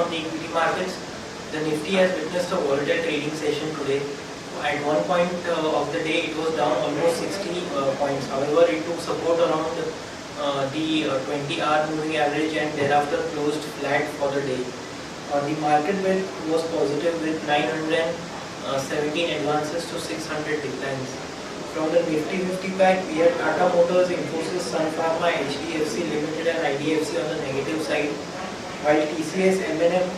on the equity markets. The Nifty has witnessed a volatile trading session today. At one point of the day, it was down almost 60 points. However, it took support around the 20-hour moving average and thereafter closed flat for the day. The market was positive with 917 advances to 600 declines. From the Nifty 50 pack, we had Tata Motors, Infosys, Sun Pharma, HDFC Limited and IDFC on the negative side, while TCS, M&M,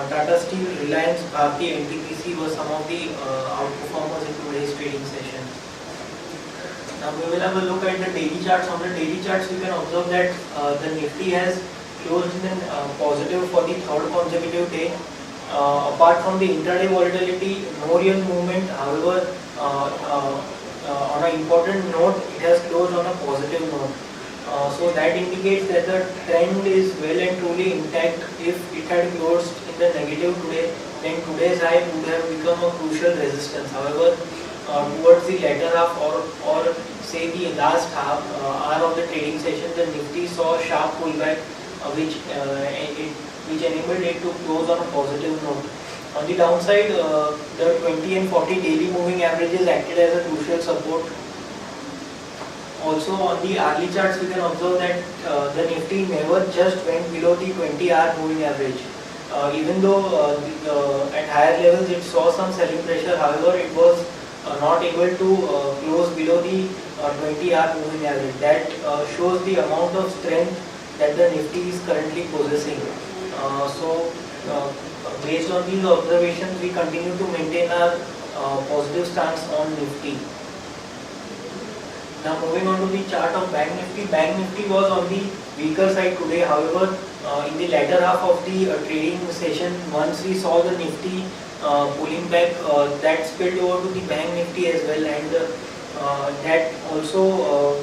Tata Steel, Reliance, Bharti, NTPC were some of the outperformers in today's trading session. Now we will have a look at the daily charts. On the daily charts, we can observe that the Nifty has closed in positive for the third consecutive day. Apart from the intraday volatility, no real movement. However, on an important note, it has closed on a positive note. So that indicates that the trend is well and truly intact. If it had closed in the negative today, then today's high would have become a crucial resistance. However, towards the latter half or say the last half hour of the trading session, the Nifty saw a sharp pullback, which enabled it to close on a positive note. On the downside, the 20 and 40 daily moving averages acted as a crucial support. Also on the hourly charts, we can observe that the Nifty never just went below the 20-hour moving average. Even though at higher levels it saw some selling pressure, however it was not able to close below the 20-hour moving average. That shows the amount of strength that the Nifty is currently possessing. Based on these observations, we continue to maintain our positive stance on Nifty. Now moving on to the chart of Bank Nifty. Bank Nifty was on the weaker side today. However, in the latter half of the trading session, once we saw the Nifty pulling back, that spilled over to the Bank Nifty as well, and that also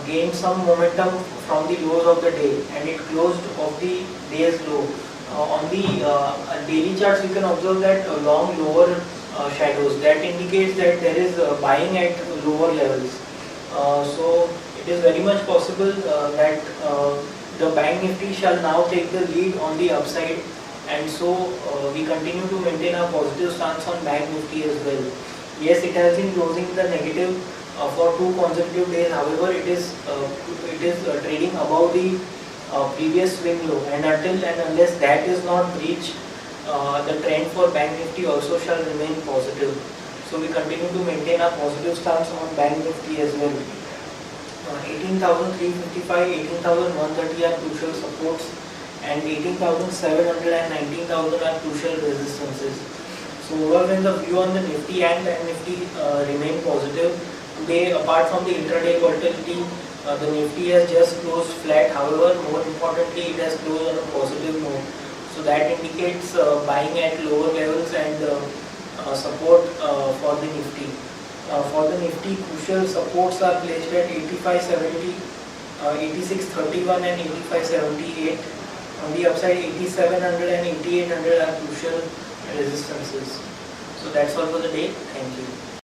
gained some momentum from the lows of the day, and it closed off the day's low. On the daily charts, we can observe that long lower shadows. That indicates that there is buying at lower levels. So it is very much possible that the Bank Nifty shall now take the lead on the upside, and so we continue to maintain our positive stance on Bank Nifty as well. Yes, it has been closing the negative for 2 consecutive days. However, it is trading above the previous swing low, and until and unless that is not breached, the trend for Bank Nifty also shall remain positive. So we continue to maintain our positive stance on Bank Nifty as well. 18,355, 18,130 are crucial supports, and 18,700 and 19,000 are crucial resistances. So overall, when the view on the Nifty and Bank Nifty remain positive today, apart from the intraday volatility, the Nifty has just closed flat. However, more importantly, it has closed on a positive note. So that indicates buying at lower levels and support for the Nifty. For the Nifty, crucial supports are placed at 8570, 8631 and 8578. On the upside, 8700 and 8800 are crucial resistances. So that's all for the day. Thank you.